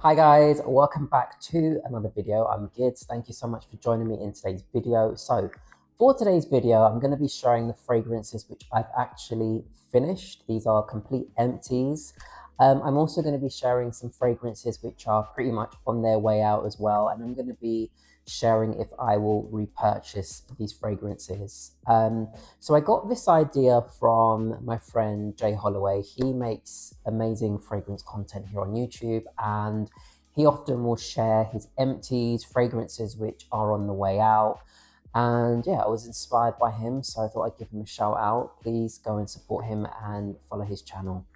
Hi guys, welcome back to another video. I'm Gids. Thank you so much for joining me in today's video. So for today's video, I'm going to be showing the fragrances which I've actually finished. These are complete empties. I'm also going to be sharing some fragrances which are pretty much on their way out as well. And I'm going to be sharing if I will repurchase these fragrances. So I got this idea from my friend J Holloway. He makes amazing fragrance content here on YouTube, and he often will share his empties, fragrances which are on the way out. And yeah, I was inspired by him, so I thought I'd give him a shout out. Please go and support him and follow his channel.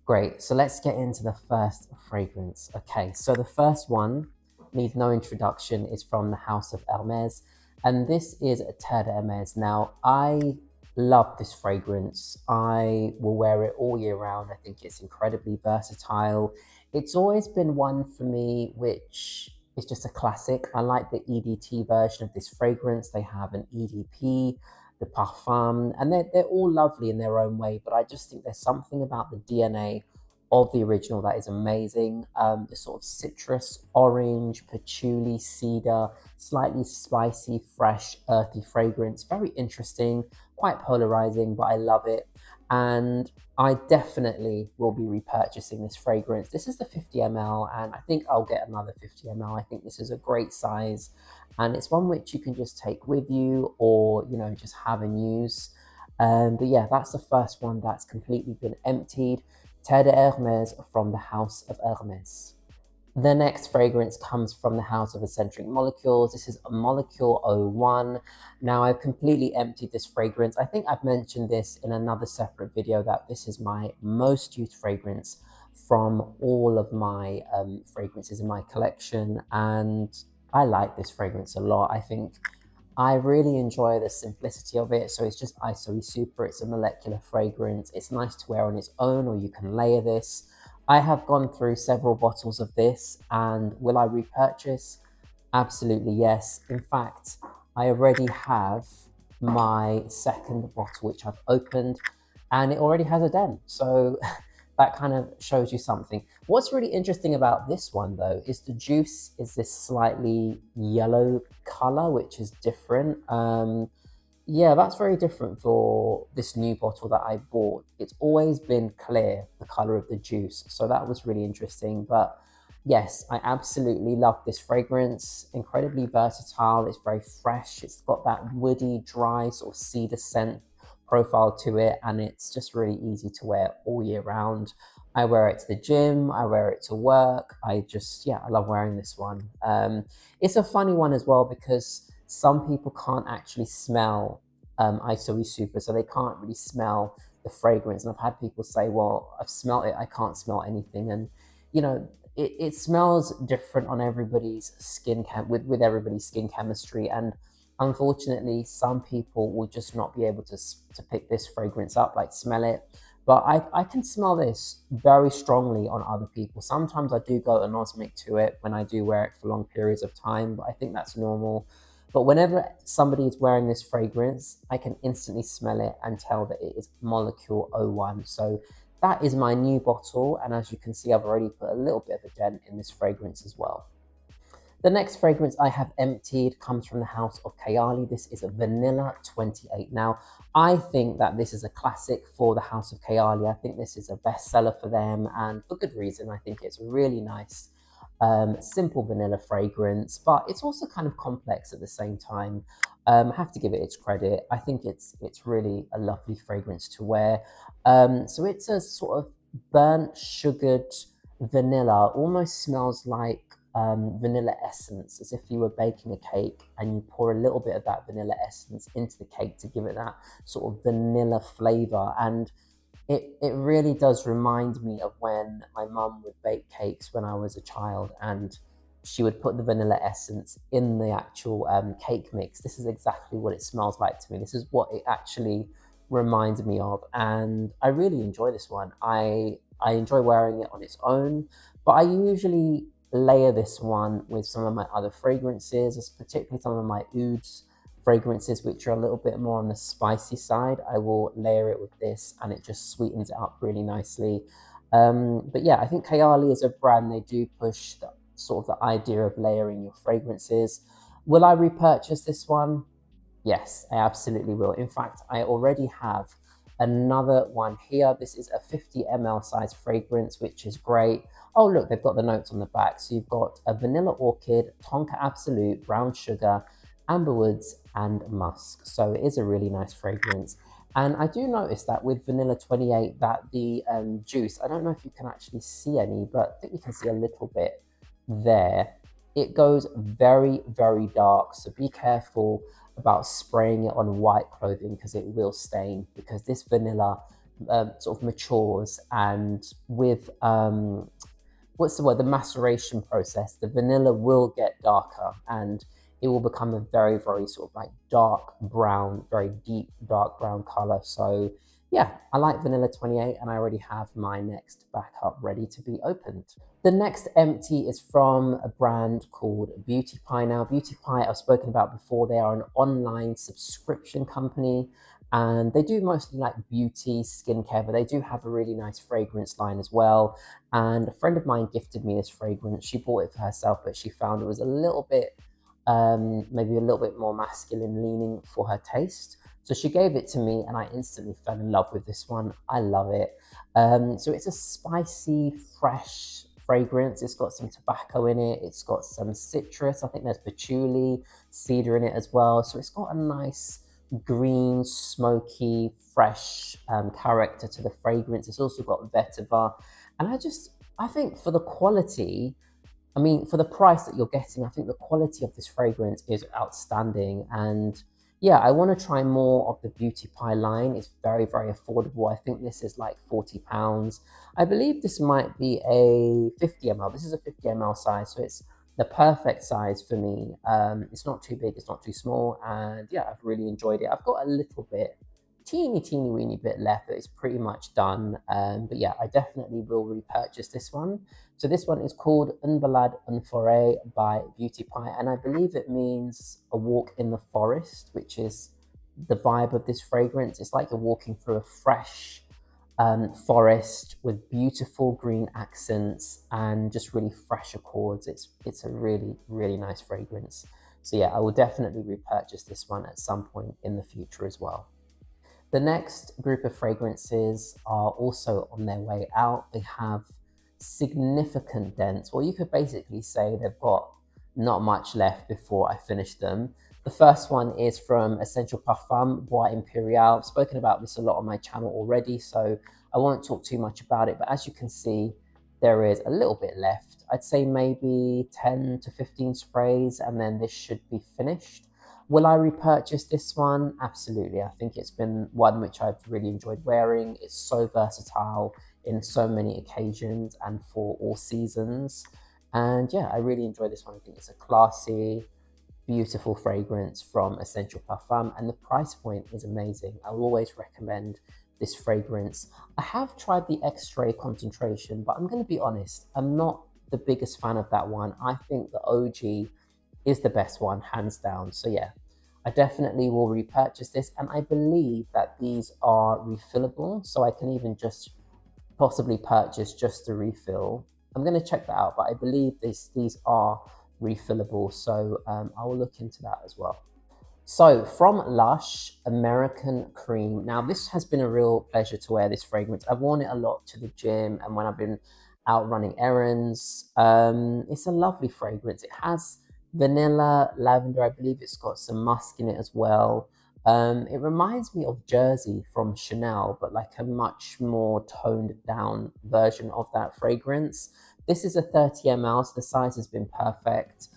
Great, so let's get into the first fragrance. Okay, so the first one needs no introduction, is from the house of Hermes, and this is a Terre de Hermes. Now, I love this fragrance. I will wear it all year round. I think it's incredibly versatile. It's always been one for me which is just a classic. I like the EDT version of this fragrance. They have an EDP, the Parfum, and they're all lovely in their own way, but I just think there's something about the DNA of the original that is amazing. The sort of citrus, orange, patchouli, cedar, slightly spicy, fresh, earthy fragrance. Very interesting, quite polarizing, but I love it. And I definitely will be repurchasing this fragrance. This is the 50 ml, and I think I'll get another 50 ml. I think this is a great size, and it's one which you can just take with you or, you know, just have and use. But yeah, that's the first one that's completely been emptied. Terre de Hermes from the house of Hermes. The next fragrance comes from the house of Escentric molecules. This is a molecule 01. Now, I've completely emptied this fragrance. I think I've mentioned this in another separate video that this is my most used fragrance from all of my fragrances in my collection. And I like this fragrance a lot. I think I really enjoy the simplicity of it. So it's just ISOE Super. It's a molecular fragrance. It's nice to wear on its own, or you can layer this. I have gone through several bottles of this, and will I repurchase? Absolutely yes. In fact, I already have my second bottle, which I've opened, and it already has a dent. So that kind of shows you something. What's really interesting about this one, though, is the juice is this slightly yellow color, which is different. Yeah, that's very different for this new bottle that I bought. It's always been clear, the color of the juice. So that was really interesting. But yes, I absolutely love this fragrance. Incredibly versatile. It's very fresh. It's got that woody, dry sort of cedar scent profile to it. And it's just really easy to wear all year round. I wear it to the gym. I wear it to work. Yeah, I love wearing this one. It's a funny one as well because some people can't actually smell ISOE Super, so they can't really smell the fragrance. And I've had people say, well, I've smelled it, I can't smell anything. And, you know, it smells different on everybody's with everybody's skin chemistry. And unfortunately, some people will just not be able to pick this fragrance up, like smell it. But I can smell this very strongly on other people. Sometimes I do go anosmic to it when I do wear it for long periods of time, but I think that's normal. But whenever somebody is wearing this fragrance, I can instantly smell it and tell that it is Molecule 01. So that is my new bottle. And as you can see, I've already put a little bit of a dent in this fragrance as well. The next fragrance I have emptied comes from the house of Kayali. This is a Vanilla 28. Now, I think that this is a classic for the house of Kayali. I think this is a bestseller for them, and for good reason. I think it's really nice, simple vanilla fragrance, but it's also kind of complex at the same time. I have to give it its credit. I think it's really a lovely fragrance to wear. So it's a sort of burnt, sugared vanilla, almost smells like vanilla essence, as if you were baking a cake and you pour a little bit of that vanilla essence into the cake to give it that sort of vanilla flavor. And it really does remind me of when my mum would bake cakes when I was a child, and she would put the vanilla essence in the actual cake mix. This is exactly what it smells like to me. This is what it actually reminds me of, and I really enjoy this one. I enjoy wearing it on its own, but I usually layer this one with some of my other fragrances, particularly some of my ouds fragrances, which are a little bit more on the spicy side. I will layer it with this, and it just sweetens it up really nicely. But yeah, I think Kayali is a brand, they do push the, sort of the idea of layering your fragrances. Will I repurchase this one? Yes, I absolutely will. In fact, I already have another one here. This is a 50 ml size fragrance, which is great. Oh, look, they've got the notes on the back. So you've got a vanilla orchid, tonka absolute, brown sugar, amberwoods, and musk. So it is a really nice fragrance. And I do notice that with vanilla 28, that the juice, I don't know if you can actually see any, but I think you can see a little bit there. It goes very, very dark. So be careful about spraying it on white clothing because it will stain, because this vanilla sort of matures, and with what's the word, the maceration process, the vanilla will get darker and it will become a very, very sort of like dark brown, very deep dark brown color. So yeah, I like vanilla 28 and I already have my next backup ready to be opened. The next empty is from a brand called Beauty Pie. Now, Beauty Pie, I've spoken about before, they are an online subscription company and they do mostly like beauty, skincare, but they do have a really nice fragrance line as well. And a friend of mine gifted me this fragrance. She bought it for herself, but she found it was a little bit, maybe a little bit more masculine leaning for her taste. So she gave it to me and I instantly fell in love with this one. I love it. So it's a spicy, fresh fragrance. It's got some tobacco in it. It's got some citrus. I think there's patchouli, cedar in it as well. So it's got a nice green, smoky, fresh character to the fragrance. It's also got vetiver. And I think for the quality, I mean, for the price that you're getting, I think the quality of this fragrance is outstanding. And yeah, I want to try more of the Beauty Pie line. It's very, very affordable. I think this is like £40. I believe this might be a 50 ml. This is a 50 ml size, so it's the perfect size for me. It's not too big, it's not too small. And yeah, I've really enjoyed it. I've got a little bit, teeny weeny bit left, but it's pretty much done. But yeah, I definitely will repurchase this one. So this one is called Un Balade un Foret by Beauty Pie, and I believe it means a walk in the forest, which is the vibe of this fragrance. It's like you're walking through a fresh forest with beautiful green accents and just really fresh accords. It's a really nice fragrance. So yeah, I will definitely repurchase this one at some point in the future as well. The next group of fragrances are also on their way out. They have significant dents, or you could basically say they've got not much left before I finish them. The first one is from Essential Parfums, Bois Imperial. I've spoken about this a lot on my channel already, so I won't talk too much about it, but as you can see, there is a little bit left. I'd say maybe 10 to 15 sprays, and then this should be finished. Will I repurchase this one? Absolutely. I think it's been one which I've really enjoyed wearing. It's so versatile in so many occasions and for all seasons. And yeah, I really enjoy this one. I think it's a classy, beautiful fragrance from Essential Parfum, and the price point is amazing. I will always recommend this fragrance. I have tried the X-ray concentration, but I'm going to be honest, I'm not the biggest fan of that one. I think the OG is the best one, hands down. So yeah, I definitely will repurchase this, and I believe that these are refillable, so I can even just possibly purchase just the refill. I'm going to check that out, but I believe these are refillable, so I will look into that as well. So from Lush, American Cream. Now this has been a real pleasure to wear this fragrance. I've worn it a lot to the gym and when I've been out running errands. It's a lovely fragrance. It has vanilla, lavender. I believe it's got some musk in it as well. It reminds me of Jersey from Chanel, but like a much more toned down version of that fragrance. This is a 30 ml, so the size has been perfect.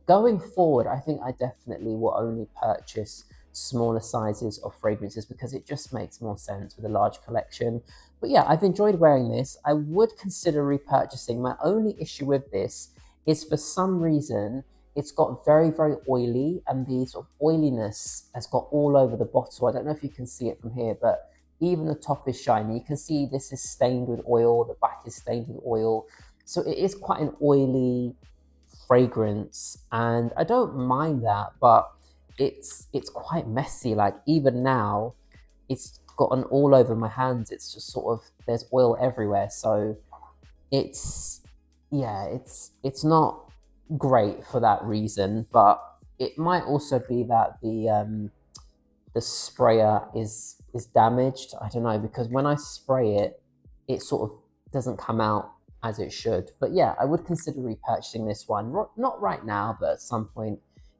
Going forward, I think I definitely will only purchase smaller sizes of fragrances because it just makes more sense with a large collection. But yeah, I've enjoyed wearing this. I would consider repurchasing. My only issue with this is for some reason, it's got very oily, and the sort of oiliness has got all over the bottle. I don't know if you can see it from here, but even the top is shiny. You can see this is stained with oil, the back is stained with oil. So it is quite an oily fragrance, and I don't mind that, but it's quite messy. Like even now, gotten all over my hands. It's just sort of, there's oil everywhere. So it's, yeah, it's not great for that reason, but it might also be that the sprayer is damaged. I don't know, because when I spray it, it sort of doesn't come out as it should. But yeah, I would consider repurchasing this one. Not right now, but at some point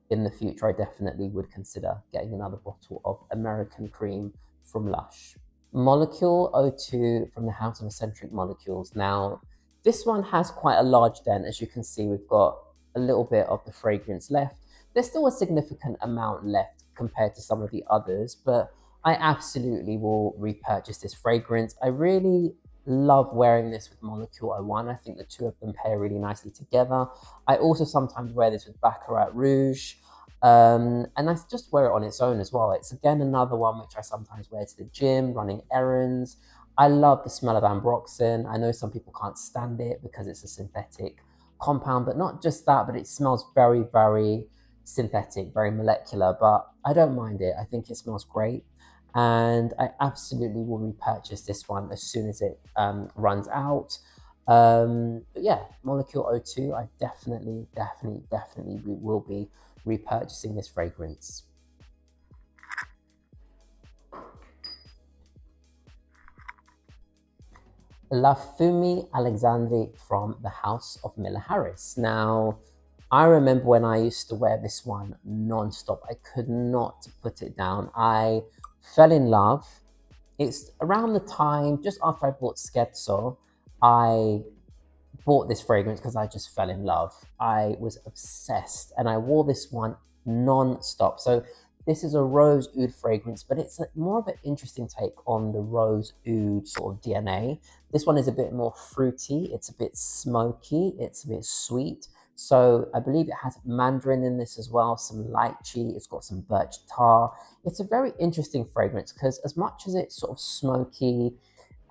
in the future, I definitely would consider getting another bottle of American Cream from Lush. Molecule O2 from the House of Escentric Molecules. Now, this one has quite a large dent. As you can see, we've got a little bit of the fragrance left. There's still a significant amount left compared to some of the others, but I absolutely will repurchase this fragrance. I really love wearing this with Molecule O1. I think the two of them pair really nicely together. I also sometimes wear this with Baccarat Rouge. And I just wear it on its own as well. It's again another one which I sometimes wear to the gym, running errands. I love the smell of ambroxan. I know some people can't stand it because it's a synthetic compound, but not just that, but it smells very, very synthetic, very molecular, but I don't mind it. I think it smells great. And I absolutely will repurchase this one as soon as it runs out. But yeah, Molecule O2, I definitely will be repurchasing this fragrance. La Fumee Alexandrie from the House of Miller Harris. Now, I remember when I used to wear this one non-stop. I could not put it down. I fell in love. It's around the time, just after I bought Scherzo, I bought this fragrance because I just fell in love. I was obsessed and I wore this one non-stop. So this is a rose oud fragrance, but it's more of an interesting take on the rose oud sort of DNA. This one is a bit more fruity. It's a bit smoky. It's a bit sweet. So I believe it has mandarin in this as well, some lychee. It's got some birch tar. It's a very interesting fragrance because as much as it's sort of smoky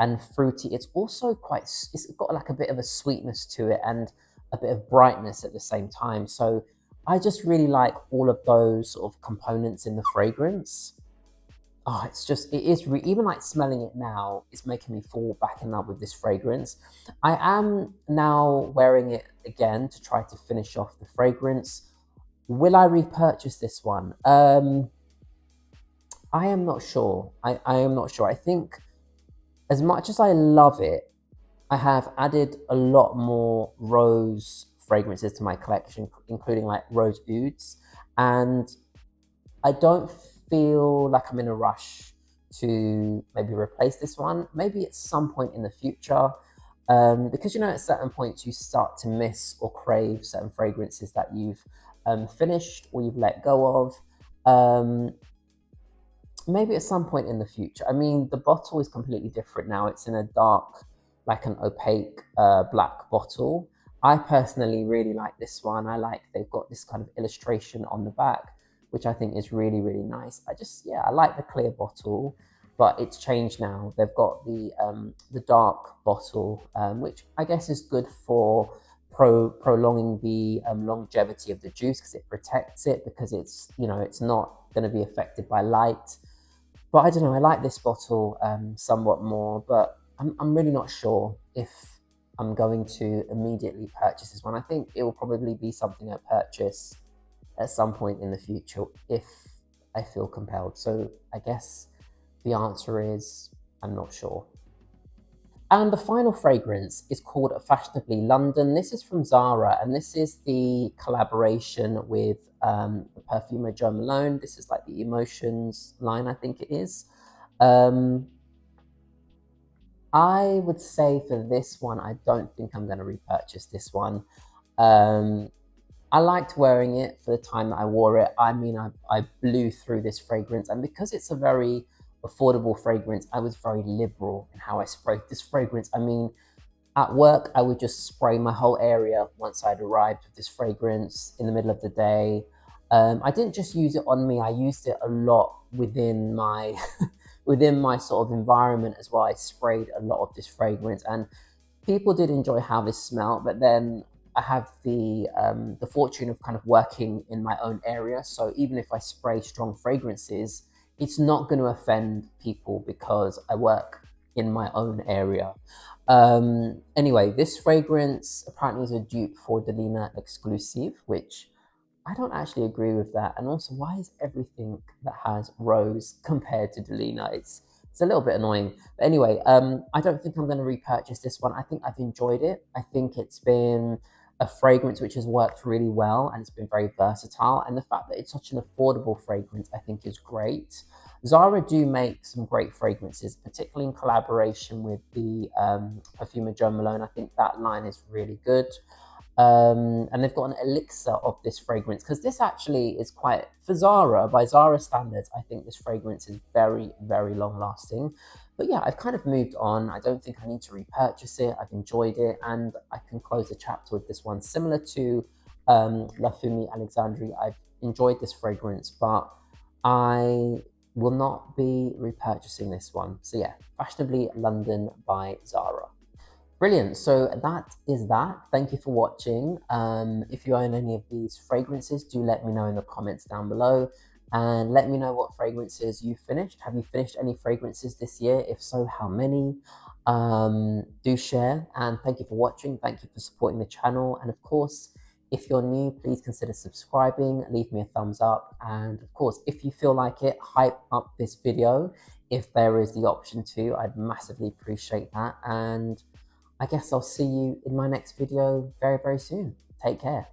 and fruity, it's also quite, it's got like a bit of a sweetness to it and a bit of brightness at the same time. So I just really like all of those sort of components in the fragrance. Oh, it's just, it is, even like smelling it now, it's making me fall back in love with this fragrance. I am now wearing it again to try to finish off the fragrance. Will I repurchase this one? I am not sure. I am not sure. I think as much as I love it, I have added a lot more rose fragrances to my collection, including like rose ouds. And I don't feel like I'm in a rush to maybe replace this one, maybe at some point in the future. Because, you know, at certain points you start to miss or crave certain fragrances that you've finished or you've let go of. Maybe at some point in the future. I mean, the bottle is completely different now. It's in a dark, like an opaque black bottle. I personally really like this one. I like they've got this kind of illustration on the back, which I think is really, really nice. I like the clear bottle, but it's changed now. They've got the dark bottle, which I guess is good for prolonging the longevity of the juice because it protects it, because it's, you know, it's not going to be affected by light. But I don't know, I like this bottle somewhat more, but I'm really not sure if I'm going to immediately purchase this one. I think it will probably be something I purchase at some point in the future if I feel compelled. So I guess the answer is I'm not sure. And the final fragrance is called Fashionably London. This is from Zara, and this is the collaboration with the perfumer Jo Malone. This is like the Emotions line, I think it is. I would say for this one, I don't think I'm going to repurchase this one. I liked wearing it for the time that I wore it. I mean, I blew through this fragrance, and because it's a very affordable fragrance, I was very liberal in how I sprayed this fragrance. I mean, at work, I would just spray my whole area once I'd arrived with this fragrance in the middle of the day. I didn't just use it on me, I used it a lot within my within my sort of environment as well. I sprayed a lot of this fragrance and people did enjoy how this smelled, but then I have the fortune of kind of working in my own area. So even if I spray strong fragrances, it's not going to offend people because I work in my own area. Anyway, this fragrance apparently is a dupe for Delina Exclusive, which I don't actually agree with that. And also, why is everything that has rose compared to Delina? It's a little bit annoying. But anyway, I don't think I'm going to repurchase this one. I think I've enjoyed it. I think it's been a fragrance which has worked really well and it's been very versatile. And the fact that it's such an affordable fragrance, I think is great. Zara do make some great fragrances, particularly in collaboration with the perfumer Jo Malone. I think that line is really good. And they've got an elixir of this fragrance because this actually is quite, for Zara, by Zara standards, I think this fragrance is very, very long lasting. But yeah, I've kind of moved on. I don't think I need to repurchase it. I've enjoyed it and I can close the chapter with this one. Similar to La Fumee Alexandrie, I've enjoyed this fragrance, but I will not be repurchasing this one. So yeah, Fashionably London by Zara. Brilliant. So that is that. Thank you for watching. If you own any of these fragrances, do let me know in the comments down below and let me know what fragrances you finished. Have you finished any fragrances this year? If so, how many? Do share, and thank you for watching. Thank you for supporting the channel. And of course, if you're new, please consider subscribing, leave me a thumbs up. And of course, if you feel like it, hype up this video. If there is the option to, I'd massively appreciate that. And I guess I'll see you in my next video very, very soon. Take care.